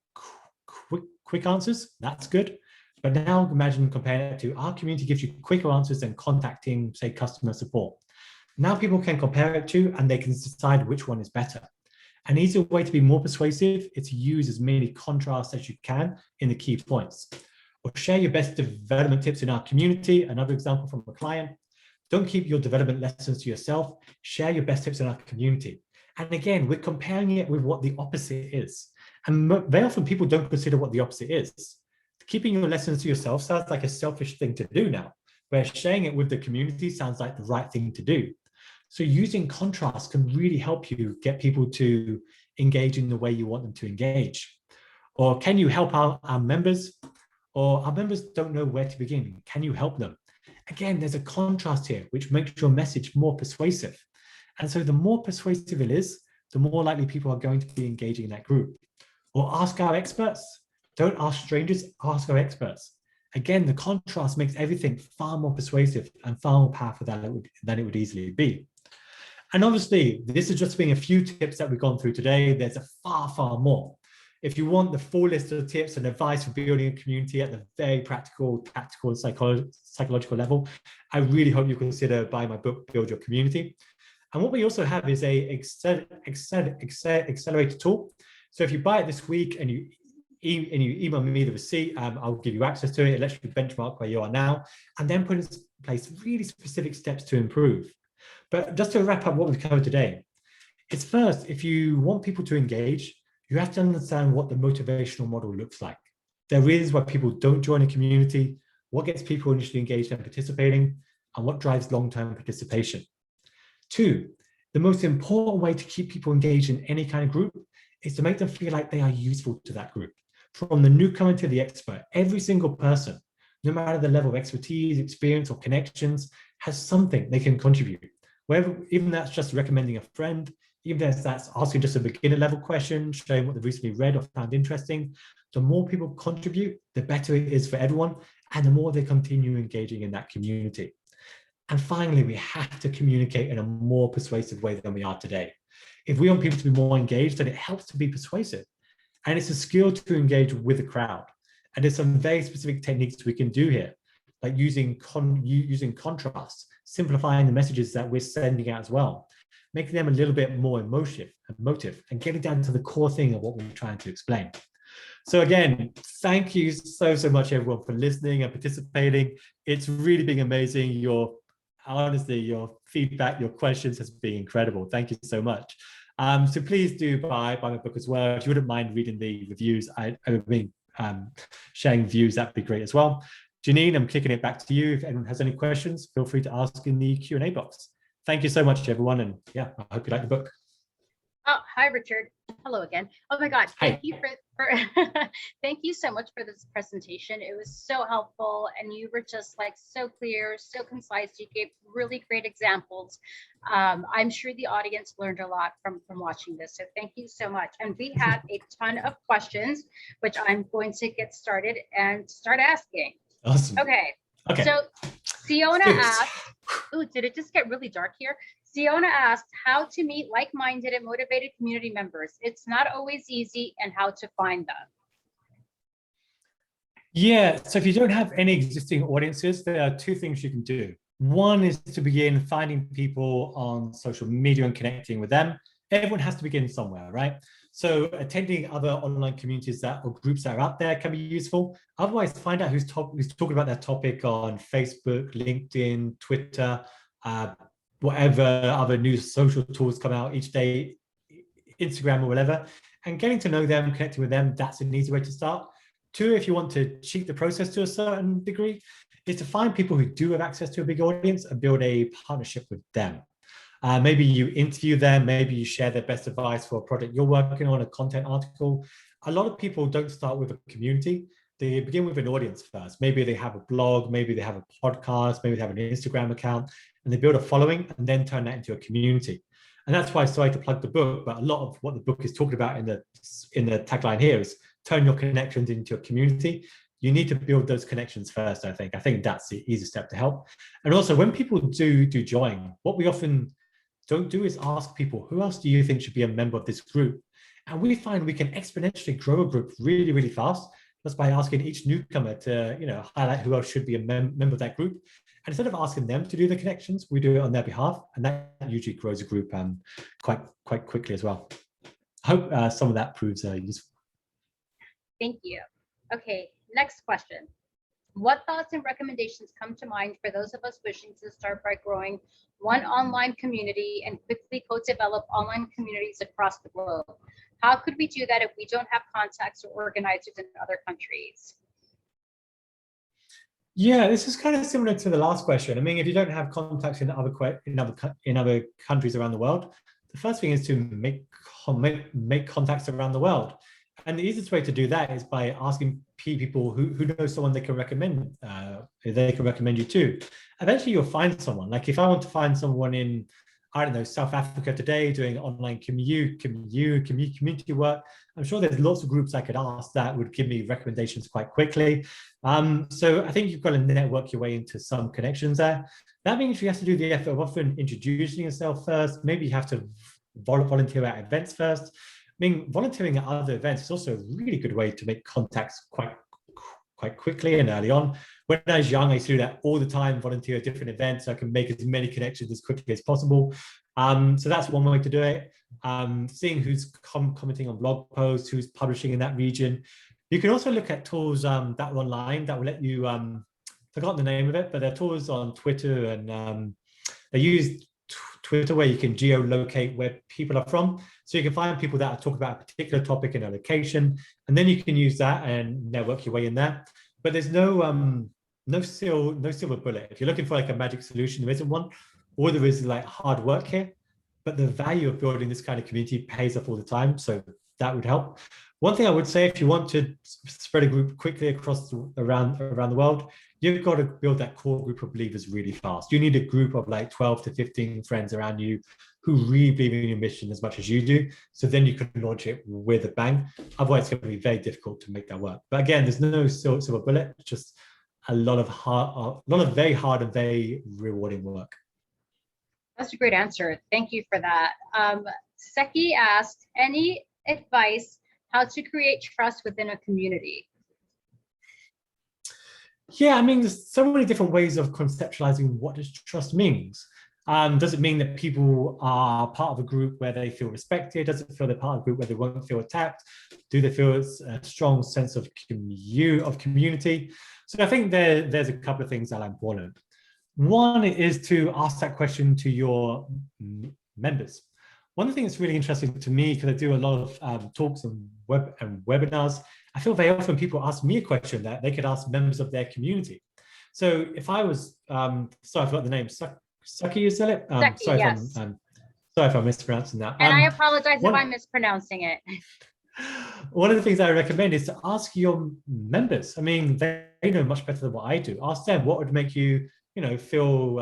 answers. That's good. But now imagine comparing it to our community gives you quicker answers than contacting, say, customer support. Now people can compare it to, and they can decide which one is better. An easier way to be more persuasive is to use as many contrasts as you can in the key points. Or share your best development tips in our community. Another example from a client. Don't keep your development lessons to yourself. Share your best tips in our community. And again, we're comparing it with what the opposite is. And very often people don't consider what the opposite is. Keeping your lessons to yourself sounds like a selfish thing to do now, where sharing it with the community sounds like the right thing to do. So using contrast can really help you get people to engage in the way you want them to engage. Or can you help our members? Or our members don't know where to begin. Can you help them? Again, there's a contrast here, which makes your message more persuasive. And so the more persuasive it is, the more likely people are going to be engaging in that group. Or ask our experts. Don't ask strangers, ask our experts. Again, the contrast makes everything far more persuasive and far more powerful than it would easily be. And obviously, this is just being a few tips that we've gone through today. There's a far more. If you want the full list of tips and advice for building a community at the very practical, tactical, and psychological level, I really hope you consider buying my book, Build Your Community. And what we also have is a accelerator tool. So if you buy it this week and and you email me the receipt, I'll give you access to it. It lets you benchmark where you are now, and then put in place really specific steps to improve. But just to wrap up what we've covered today, it's first, if you want people to engage, you have to understand what the motivational model looks like. There is why people don't join a community, what gets people initially engaged and participating, and what drives long-term participation. Two, the most important way to keep people engaged in any kind of group is to make them feel like they are useful to that group. From the newcomer to the expert, every single person, no matter the level of expertise, experience, or connections, has something they can contribute. Whether, even that's just recommending a friend, even if that's asking just a beginner level question, showing what they've recently read or found interesting, the more people contribute, the better it is for everyone, and the more they continue engaging in that community. And finally, we have to communicate in a more persuasive way than we are today. If we want people to be more engaged, then it helps to be persuasive. And it's a skill to engage with the crowd. And there's some very specific techniques we can do here, like using contrast, simplifying the messages that we're sending out as well, making them a little bit more emotive, and getting down to the core thing of what we're trying to explain. So again, thank you so much, everyone, for listening and participating. It's really been amazing. Honestly, your feedback, your questions has been incredible. Thank you so much. So please do buy my book as well. If you wouldn't mind reading the reviews, I would be sharing views, that'd be great as well. Janine, I'm kicking it back to you. If anyone has any questions, feel free to ask in the Q&A box. Thank you so much, everyone. And yeah, I hope you like the book. Oh, hi, Richard. Hello again. Oh my God. Thank you for thank you so much for this presentation. It was so helpful, and you were just like so clear, so concise. You gave really great examples. I'm sure the audience learned a lot from watching this. So thank you so much. And we have a ton of questions, which I'm going to get started and start asking. Awesome. Okay. So Siona asked, ooh, did it just get really dark here? Siona asked how to meet like-minded and motivated community members. It's not always easy, and how to find them. Yeah, so if you don't have any existing audiences, there are two things you can do. One is to begin finding people on social media and connecting with them. Everyone has to begin somewhere, right? So attending other online communities or groups that are out there can be useful. Otherwise, find out who's talking about that topic on Facebook, LinkedIn, Twitter, whatever other new social tools come out each day, Instagram or whatever, and getting to know them, connecting with them, that's an easy way to start. Two, if you want to cheat the process to a certain degree, is to find people who do have access to a big audience and build a partnership with them. Maybe you interview them, maybe you share their best advice for a project you're working on, a content article. A lot of people don't start with a community. They begin with an audience first. Maybe they have a blog, maybe they have a podcast, maybe they have an Instagram account, and they build a following and then turn that into a community. And that's why I started to plug the book, but a lot of what the book is talking about in the tagline here is turn your connections into a community. You need to build those connections first, I think. I think that's the easiest step to help. And also when people do join, what we often don't do is ask people, who else do you think should be a member of this group? And we find we can exponentially grow a group really, really fast just by asking each newcomer to highlight who else should be a member of that group. And instead of asking them to do the connections, we do it on their behalf. And that usually grows a group quite quickly as well. I hope some of that proves useful. Thank you. Okay, next question. What thoughts and recommendations come to mind for those of us wishing to start by growing one online community and quickly co-develop online communities across the globe? How could we do that if we don't have contacts or organizers in other countries? Yeah, this is kind of similar to the last question. I mean, if you don't have contacts in other countries around the world, the first thing is to make contacts around the world. And the easiest way to do that is by asking people who know someone they can recommend you to. Eventually you'll find someone. Like if I want to find someone in, I don't know, South Africa today doing online community work, I'm sure there's lots of groups I could ask that would give me recommendations quite quickly. So I think you've got to network your way into some connections there. That means you have to do the effort of often introducing yourself first. Maybe you have to volunteer at events first. I mean, volunteering at other events is also a really good way to make contacts quite quickly and early on. When I was young, I used to do that all the time, volunteer at different events so I can make as many connections as quickly as possible. So that's one way to do it. Seeing who's commenting on blog posts, who's publishing in that region. You can also look at tools that are online that will let you, forgotten the name of it, but there are tools on Twitter, and they use Twitter where you can geolocate where people are from. So you can find people that are talking about a particular topic in a location, and then you can use that and network your way in there. But there's no silver bullet. If you're looking for like a magic solution, there isn't one. All there is like hard work here, but the value of building this kind of community pays off all the time. So that would help. One thing I would say, if you want to spread a group quickly across around the world, you've got to build that core group of believers really fast. You need a group of like 12 to 15 friends around you who really believe in your mission as much as you do. So then you can launch it with a bang. Otherwise, it's going to be very difficult to make that work. But again, there's no silver bullet. It's just a lot of very hard and very rewarding work. That's a great answer. Thank you for that. Seki asked, any advice how to create trust within a community? Yeah, I mean, there's so many different ways of conceptualizing what does trust means. Does it mean that people are part of a group where they feel respected? Does it feel they're part of a group where they won't feel attacked? Do they feel a strong sense of community? So I think there's a couple of things that are important. One is to ask that question to your members. One thing that's really interesting to me, because I do a lot of talks and webinars, I feel very often people ask me a question that they could ask members of their community. So if I was, sorry, I forgot the name, Saki, is that it? Seki, yes. Sorry if I'm mispronouncing that. And I apologize if I'm mispronouncing it. One of the things I recommend is to ask your members. I mean, they know much better than what I do. Ask them what would make you, feel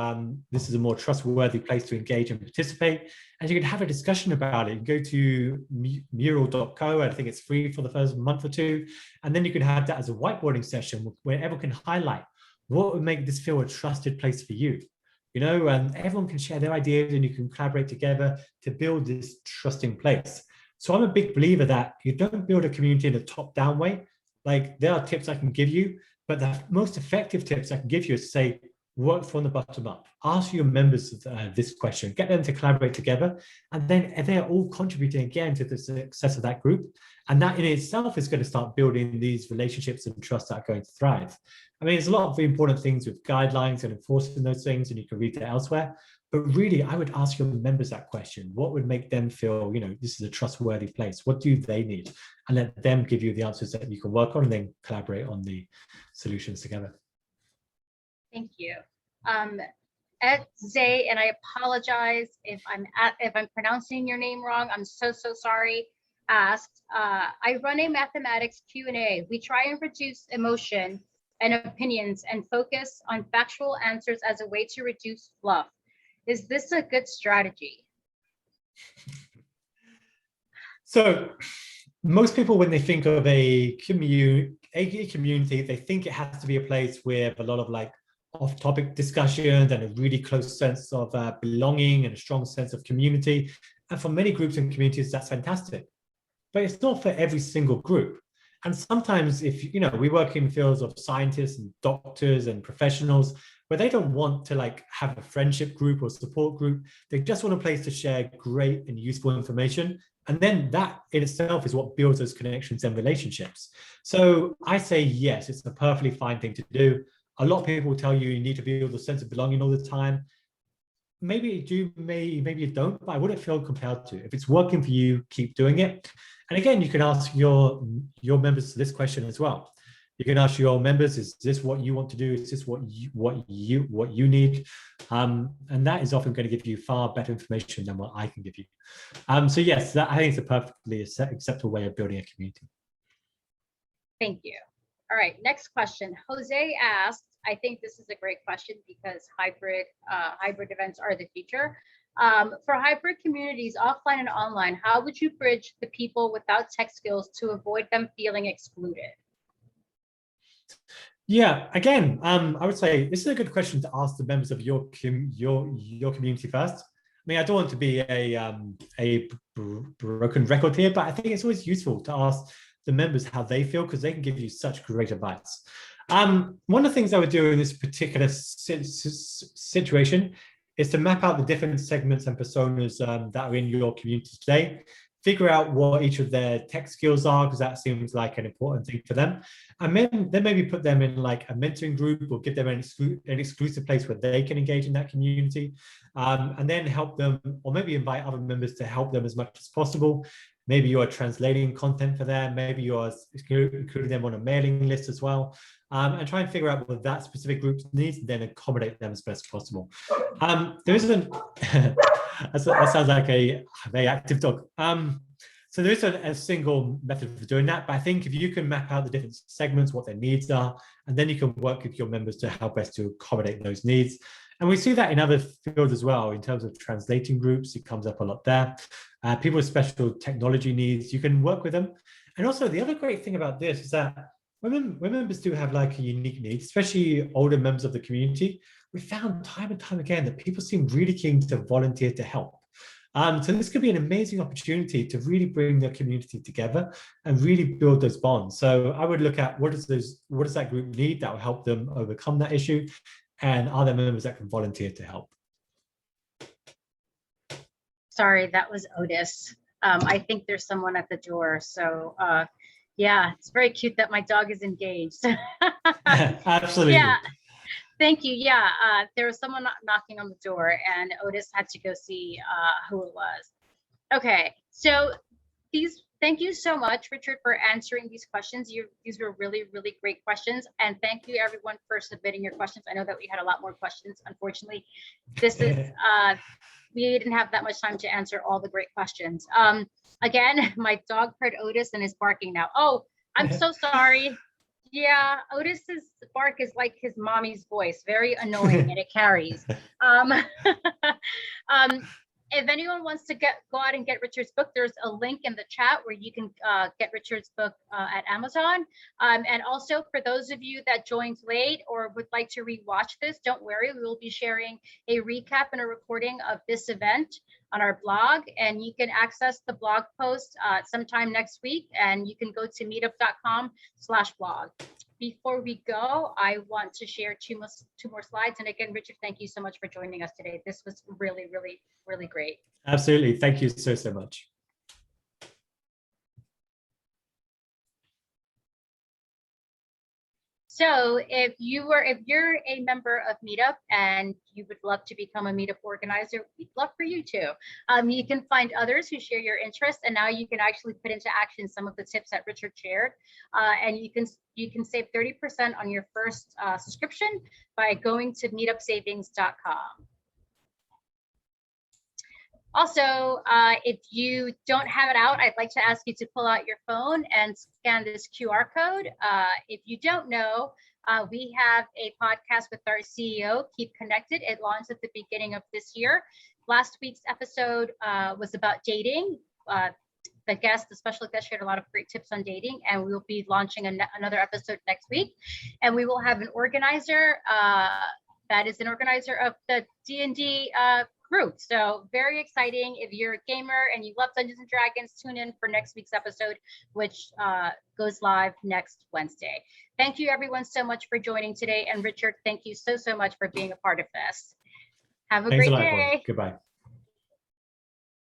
this is a more trustworthy place to engage and participate. And you can have a discussion about it. You go to mural.co, I think it's free for the first month or two. And then you can have that as a whiteboarding session where everyone can highlight what would make this feel a trusted place for you. And everyone can share their ideas and you can collaborate together to build this trusting place. So I'm a big believer that you don't build a community in a top-down way. Like, there are tips I can give you, but the most effective tips I can give you is to say, work from the bottom up. Ask your members this question, get them to collaborate together, and then they're all contributing again to the success of that group. And that in itself is going to start building these relationships and trust that are going to thrive. I mean, there's a lot of important things with guidelines and enforcing those things, and you can read that elsewhere. But really, I would ask your members that question. What would make them feel, this is a trustworthy place? What do they need? And let them give you the answers that you can work on and then collaborate on the solutions together. Thank you. At Zay, and I apologize if I'm pronouncing your name wrong. I'm so sorry. Asked, I run a mathematics Q&A. We try and reduce emotion and opinions and focus on factual answers as a way to reduce fluff. Is this a good strategy? So most people, when they think of a community, they think it has to be a place with a lot of like off-topic discussions and a really close sense of belonging and a strong sense of community. And for many groups and communities, that's fantastic. But it's not for every single group. And sometimes if, we work in fields of scientists and doctors and professionals where they don't want to like have a friendship group or support group. They just want a place to share great and useful information. And then that in itself is what builds those connections and relationships. So I say, yes, it's a perfectly fine thing to do. A lot of people will tell you you need to build a sense of belonging all the time. Maybe you do, maybe you don't, but I wouldn't feel compelled to. If it's working for you, keep doing it. And again, you can ask your members this question as well. You can ask your members, is this what you want to do? Is this what you need? And that is often going to give you far better information than what I can give you. So yes, that I think is a perfectly acceptable way of building a community. Thank you. All right, next question. Jose asked, I think this is a great question because hybrid events are the future. For hybrid communities, offline and online, how would you bridge the people without tech skills to avoid them feeling excluded? Yeah, again, I would say this is a good question to ask the members of your community first. I mean, I don't want to be a broken record here, but I think it's always useful to ask the members how they feel because they can give you such great advice. One of the things I would do in this particular situation is to map out the different segments and personas that are in your community today. figure out what each of their tech skills are, because that seems like an important thing for them. And then maybe put them in like a mentoring group or give them an exclusive place where they can engage in that community. And then help them, or maybe invite other members to help them as much as possible. Maybe you're translating content for them. Maybe you're including them on a mailing list as well. And try and figure out what that specific group needs and then accommodate them as best as possible. There isn't, that sounds like a very active dog. So there isn't a single method for doing that, but I think if you can map out the different segments, what their needs are, and then you can work with your members to help best to accommodate those needs. And we see that in other fields as well, in terms of translating groups, it comes up a lot there. People with special technology needs, you can work with them. And also the other great thing about this is that when members do have like a unique need, especially older members of the community, we found time and time again that people seem really keen to volunteer to help. So this could be an amazing opportunity to really bring the community together and really build those bonds. So I would look at what does that group need that will help them overcome that issue, and are there members that can volunteer to help? Sorry, that was Otis. I think there's someone at the door. So yeah, it's very cute that my dog is engaged. Absolutely. Yeah. Thank you. Yeah, there was someone knocking on the door and Otis had to go see who it was. Okay, so thank you so much, Richard, for answering these questions. These were really, really great questions. And thank you everyone for submitting your questions. I know that we had a lot more questions. Unfortunately, this is, we didn't have that much time to answer all the great questions. Again, my dog heard Otis and is barking now. Oh, I'm so sorry. Yeah, Otis's bark is like his mommy's voice, very annoying, and it carries. If anyone wants to go out and get Richard's book, there's a link in the chat where you can get Richard's book at Amazon. And also for those of you that joined late or would like to rewatch this, don't worry, we will be sharing a recap and a recording of this event on our blog, and you can access the blog post sometime next week, and you can go to meetup.com/blog. Before we go, I want to share two more slides. And again, Richard, thank you so much for joining us today. This was really, really, really great. Absolutely. Thank you so much. So if you're a member of Meetup and you would love to become a Meetup organizer, we'd love for you to. You can find others who share your interests, and now you can actually put into action some of the tips that Richard shared. And you can save 30% on your first subscription by going to meetupsavings.com. Also, if you don't have it out, I'd like to ask you to pull out your phone and scan this QR code. If you don't know, we have a podcast with our CEO, Keep Connected. It launched at the beginning of this year. Last week's episode was about dating. The special guest shared a lot of great tips on dating, and we will be launching another episode next week. And we will have an organizer that is an organizer of the D&D group. So very exciting. If you're a gamer and you love Dungeons and Dragons, tune in for next week's episode, which goes live next Wednesday. Thank you everyone so much for joining today. And Richard, thank you so much for being a part of this. Have a great day. Goodbye.